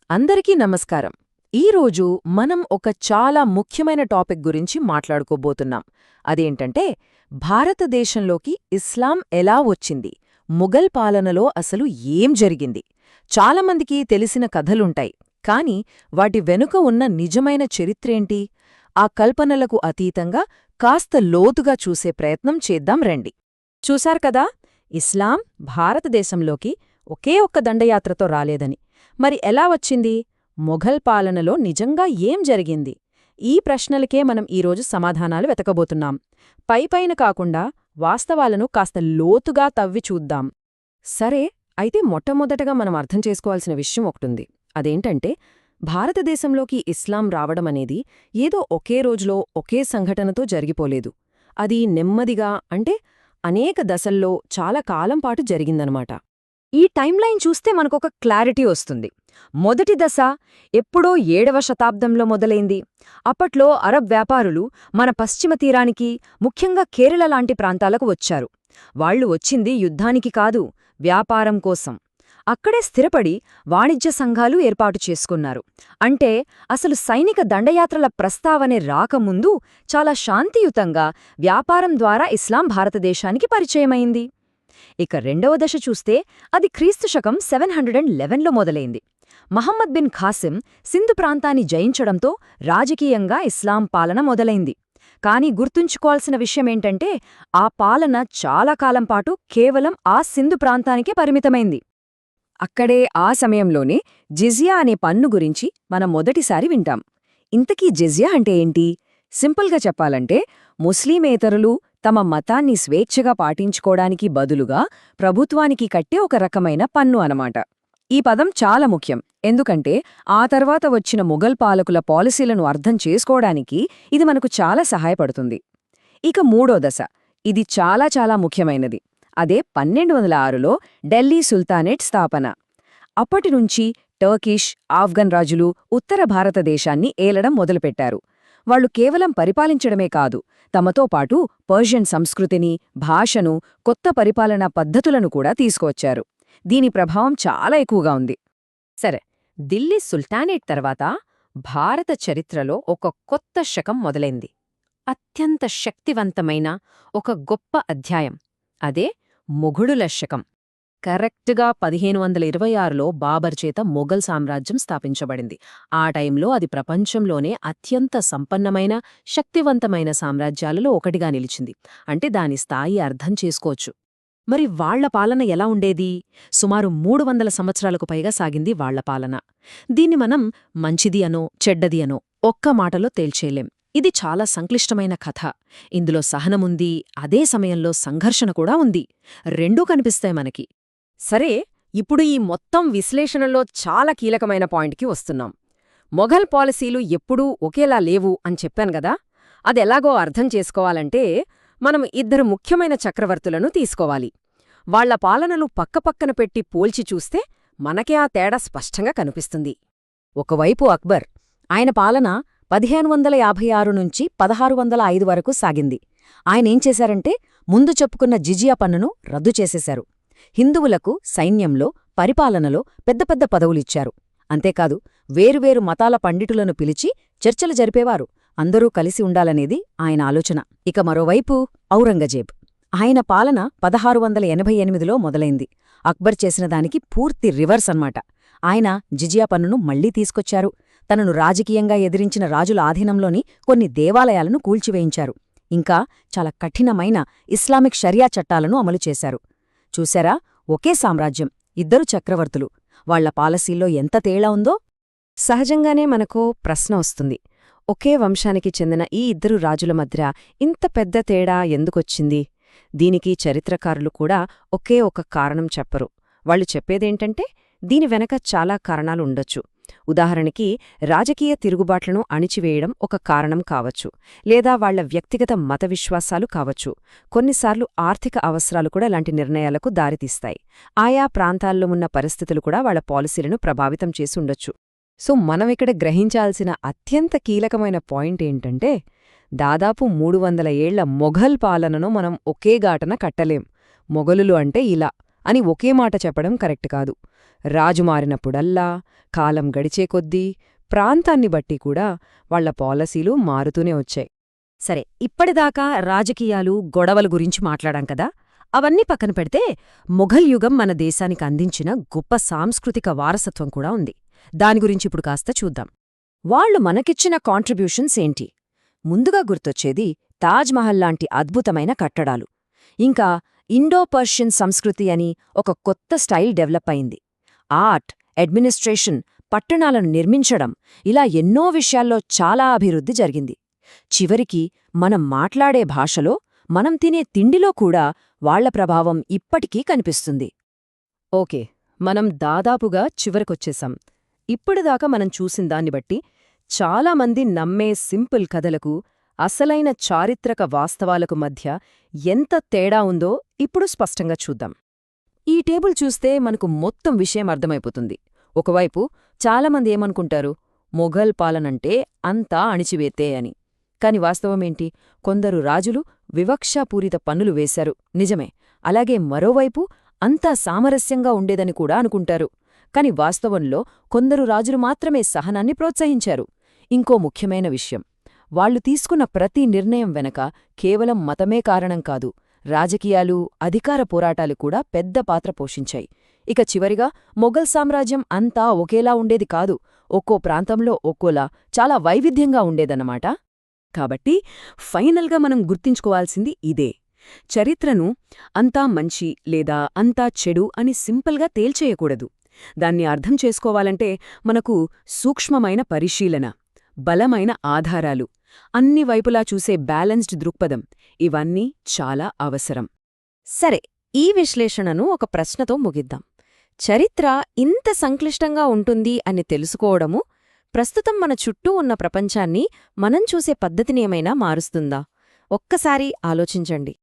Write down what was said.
అందరికీ నమస్కారం. ఈరోజు మనం ఒక చాలా ముఖ్యమైన టాపిక్ గురించి మాట్లాడుకోబోతున్నాం. అదేంటంటే భారతదేశంలోకి ఇస్లాం ఎలా వచ్చింది, ముఘల్ పాలనలో అసలు ఏం జరిగింది. చాలామందికి తెలిసిన కథలుంటాయి, కాని వాటి వెనుక ఉన్న నిజమైన చరిత్రేంటి? ఆ కల్పనలకు అతీతంగా కాస్త లోతుగా చూసే ప్రయత్నం చేద్దాం రండి. చూశారు కదా, ఇస్లాం భారతదేశంలోకి ఒకే ఒక్క దండయాత్రతో రాలేదని. మరి ఎలా వచ్చింది? మొఘల్ పాలనలో నిజంగా ఏం జరిగింది? ఈ ప్రశ్నలకే మనం ఈరోజు సమాధానాలు వెతకబోతున్నాం. పైపైన కాకుండా వాస్తవాలను కాస్త లోతుగా తవ్వి చూద్దాం. సరే, అయితే మొట్టమొదటగా మనం అర్థం చేసుకోవాల్సిన విషయం ఒకటుంది. అదేంటంటే భారతదేశంలోకి ఇస్లాం రావడమనేది ఏదో ఒకే రోజులో ఒకే సంఘటనతో జరిగిపోలేదు. అది నెమ్మదిగా, అంటే అనేక దశల్లో చాలా కాలంపాటు జరిగిందనమాట. ఈ టైంలైన్ చూస్తే మనకొక క్లారిటీ వస్తుంది. మొదటి దశ ఎప్పుడో 7వ శతాబ్దంలో మొదలైంది. అప్పట్లో అరబ్ వ్యాపారులు మన పశ్చిమ తీరానికి, ముఖ్యంగా కేరళ లాంటి ప్రాంతాలకు వచ్చారు. వాళ్లు వచ్చింది యుద్ధానికి కాదు, వ్యాపారం కోసం. అక్కడే స్థిరపడి వాణిజ్య సంఘాలు ఏర్పాటు చేసుకున్నారు. అంటే అసలు సైనిక దండయాత్రల ప్రస్తావనే రాకముందు చాలా శాంతియుతంగా వ్యాపారం ద్వారా ఇస్లాం భారతదేశానికి పరిచయమైంది. ఇక రెండవ దశ చూస్తే అది క్రీస్తుశకం 711లో మొదలైంది. మహమ్మద్ బిన్ ఖాసిం సింధు ప్రాంతాన్ని జయించడంతో రాజకీయంగా ఇస్లాం పాలన మొదలైంది. కాని గుర్తుంచుకోవాల్సిన విషయమేంటంటే ఆ పాలన చాలా కాలంపాటు కేవలం ఆ సింధు ప్రాంతానికే పరిమితమైంది. అక్కడే ఆ సమయంలోనే జిజియా అనే పన్ను గురించి మనం మొదటిసారి వింటాం. ఇంతకీ జిజియా అంటే ఏంటి? సింపుల్గా చెప్పాలంటే ముస్లిమేతరులు తమ మతాన్ని స్వేచ్ఛగా పాటించుకోవడానికి బదులుగా ప్రభుత్వానికి కట్టే ఒక రకమైన పన్ను అనమాట. ఈ పదం చాలా ముఖ్యం, ఎందుకంటే ఆ తర్వాత వచ్చిన ముఘల్ పాలకుల పాలసీలను అర్థం చేసుకోవడానికి ఇది మనకు చాలా సహాయపడుతుంది. ఇక మూడో దశ, ఇది చాలా చాలా ముఖ్యమైనది. అదే 1206లో ఢిల్లీ సుల్తానేట్ స్థాపన. అప్పటినుంచి టర్కిష్, ఆఫ్ఘన్ రాజులు ఉత్తర భారతదేశాన్ని ఏలడం మొదలుపెట్టారు. వాళ్లు కేవలం పరిపాలించడమే కాదు, తమతో పాటు పర్షియన్ సంస్కృతిని, భాషను, కొత్త పరిపాలనా పద్ధతులను కూడా తీసుకువచ్చారు. దీని ప్రభావం చాలా ఎక్కువగా ఉంది. సరే, ఢిల్లీ సుల్తానేట్ తర్వాత భారత చరిత్రలో ఒక కొత్త శకం మొదలైంది. అత్యంత శక్తివంతమైన ఒక గొప్ప అధ్యాయం. అదే మొఘలుల శకం. కరెక్ట్గా 1526లో బాబర్ చేత మొఘల్ సామ్రాజ్యం స్థాపించబడింది. ఆ టైంలో అది ప్రపంచంలోనే అత్యంత సంపన్నమైన, శక్తివంతమైన సామ్రాజ్యాలలో ఒకటిగా నిలిచింది. అంటే దాని స్థాయి అర్థం చేసుకోవచ్చు. మరి వాళ్ల పాలన ఎలా ఉండేది? సుమారు 300 సంవత్సరాలకు పైగా సాగింది వాళ్ల పాలన. దీన్ని మనం మంచిది అనో చెడ్డది అనో ఒక్క మాటలో తేల్చేయలేం. ఇది చాలా సంక్లిష్టమైన కథ. ఇందులో సహనముంది, అదే సమయంలో సంఘర్షణ కూడా ఉంది. రెండూ కనిపిస్తాయి మనకి. సరే, ఇప్పుడు ఈ మొత్తం విశ్లేషణలో చాలా కీలకమైన పాయింట్కి వస్తున్నాం. మొఘల్ పాలసీలు ఎప్పుడూ ఒకేలా లేవు అని చెప్పాను గదా. అదెలాగో అర్థం చేసుకోవాలంటే మనం 2 ముఖ్యమైన చక్రవర్తులను తీసుకోవాలి. వాళ్ల పాలనలు పక్కపక్కన పెట్టి పోల్చి చూస్తే మనకే ఆ తేడా స్పష్టంగా కనిపిస్తుంది. ఒకవైపు అక్బర్. ఆయన పాలన 1556 నుంచి 1605 వరకు సాగింది. ఆయనేం చేశారంటే ముందు చెప్పుకున్న జిజియా పన్నును రద్దు చేసేశారు. హిందువులకు సైన్యంలో, పరిపాలనలో పెద్ద పెద్ద పదవులిచ్చారు. అంతేకాదు, వేరువేరు మతాల పండితులను పిలిచి చర్చలు జరిపేవారు. అందరూ కలిసి ఉండాలనేది ఆయన ఆలోచన. ఇక మరోవైపు ఔరంగజేబ్. ఆయన పాలన 1688లో మొదలైంది. అక్బర్ చేసిన దానికి పూర్తి రివర్స్ అన్నమాట. ఆయన జిజియా పన్నును మళ్లీ తీసుకొచ్చారు. తనను రాజకీయంగా ఎదిరించిన రాజుల ఆధీనంలోని కొన్ని దేవాలయాలను కూల్చివేయించారు. ఇంకా చాలా కఠినమైన ఇస్లామిక్ షరియా చట్టాలను అమలు చేశారు. చూశారా, ఒకే సామ్రాజ్యం, 2 చక్రవర్తులు. వాళ్ల పాలసీల్లో ఎంత తేడా ఉందో. సహజంగానే మనకో ప్రశ్న వస్తుంది, ఒకే వంశానికి చెందిన ఈ 2 రాజుల మధ్య ఇంత పెద్ద తేడా ఎందుకొచ్చింది? దీనికి చరిత్రకారులు కూడా ఒకే ఒక కారణం చెప్పరు. వాళ్లు చెప్పేదేంటంటే దీని వెనక చాలా కారణాలు ఉండొచ్చు. ఉదాహరణకి రాజకీయ తిరుగుబాట్లను అణిచివేయడం ఒక కారణం కావచ్చు, లేదా వాళ్ల వ్యక్తిగత మత విశ్వాసాలు కావచ్చు. కొన్నిసార్లు ఆర్థిక అవసరాలు కూడా ఇలాంటి నిర్ణయాలకు దారితీస్తాయి. ఆయా ప్రాంతాల్లో ఉన్న పరిస్థితులు కూడా వాళ్ల పాలసీలను ప్రభావితం చేసి ఉండొచ్చు. సో మనమిక్కడ గ్రహించాల్సిన అత్యంత కీలకమైన పాయింట్ ఏంటంటే దాదాపు 300 ఏళ్ల మొఘల్ పాలనను మనం ఒకే గాటన కట్టలేం. మొఘలులు అంటే ఇలా, అని ఒకే మాట చెప్పడం కరెక్ట్ కాదు. రాజు మారినప్పుడల్లా, కాలం గడిచే కొద్దీ, ప్రాంతాన్ని బట్టి కూడా వాళ్ల పాలసీలు మారుతూనే వచ్చాయి. సరే, ఇప్పటిదాకా రాజకీయాలు, గొడవల గురించి మాట్లాడాం కదా. అవన్నీ పక్కన పెడితే మొఘల్ యుగం మన దేశానికి అందించిన గొప్ప సాంస్కృతిక వారసత్వం కూడా ఉంది. దాని గురించి ఇప్పుడు కాస్త చూద్దాం. వాళ్లు మనకిచ్చిన కాంట్రిబ్యూషన్స్ ఏంటి? ముందుగా గుర్తొచ్చేది తాజ్మహల్ లాంటి అద్భుతమైన కట్టడాలు. ఇంకా ఇండో పర్షియన్ సంస్కృతి అని ఒక కొత్త స్టైల్ డెవలప్ అయింది. ఆర్ట్, అడ్మినిస్ట్రేషన్, పట్టణాలను నిర్మించడం, ఇలా ఎన్నో విషయాల్లో చాలా అభివృద్ధి జరిగింది. చివరికి మనం మాట్లాడే భాషలో, మనం తినే తిండిలో కూడా వాళ్ల ప్రభావం ఇప్పటికీ కనిపిస్తుంది. ఓకే, మనం దాదాపుగా చివరకొచ్చేశాం. ఇప్పటిదాకా మనం చూసిందాన్ని బట్టి చాలామంది నమ్మే సింపుల్ కథలకు, అసలైన చారిత్రక వాస్తవాలకు మధ్య ఎంత తేడా ఉందో ఇప్పుడు స్పష్టంగా చూద్దాం. ఈ టేబుల్ చూస్తే మనకు మొత్తం విషయం అర్థమైపోతుంది. ఒకవైపు చాలామంది ఏమనుకుంటారు, మొఘల్ పాలనంటే అంతా అణిచివేతే అని. కాని వాస్తవమేంటి? కొందరు రాజులు వివక్షాపూరిత పన్నులు వేశారు, నిజమే. అలాగే మరోవైపు అంతా సామరస్యంగా ఉండేదని కూడా అనుకుంటారు. కాని వాస్తవంలో కొందరు రాజులు మాత్రమే సహనాన్ని ప్రోత్సహించారు. ఇంకో ముఖ్యమైన విషయం, వాళ్లు తీసుకున్న ప్రతి నిర్ణయం వెనక కేవలం మతమే కారణం కాదు, రాజకీయాలు, అధికార పోరాటాలు కూడా పెద్ద పాత్ర పోషించాయి. ఇక చివరిగా మొఘల్ సామ్రాజ్యం అంతా ఒకేలా ఉండేది కాదు, ఒక్కో ప్రాంతంలో ఒక్కోలా చాలా వైవిధ్యంగా ఉండేదన్నమాట. కాబట్టి ఫైనల్గా మనం గుర్తించుకోవాల్సింది ఇదే: చరిత్రను అంతా మంచి లేదా అంతా చెడు అని సింపుల్గా తేల్చేయకూడదు. దాన్ని అర్థం చేసుకోవాలంటే మనకు సూక్ష్మమైన పరిశీలన, బలమైన ఆధారాలు, అన్ని వైపులా చూసే బ్యాలెన్స్డ్ దృక్పథం, ఇవన్నీ చాలా అవసరం. సరే, ఈ విశ్లేషణను ఒక ప్రశ్నతో ముగిద్దాం. చరిత్ర ఇంత సంక్లిష్టంగా ఉంటుంది అని తెలుసుకోవడము ప్రస్తుతం మన చుట్టూ ఉన్న ప్రపంచాన్ని మనం చూసే పద్ధతినేమైనా మారుస్తుందా? ఒక్కసారి ఆలోచించండి.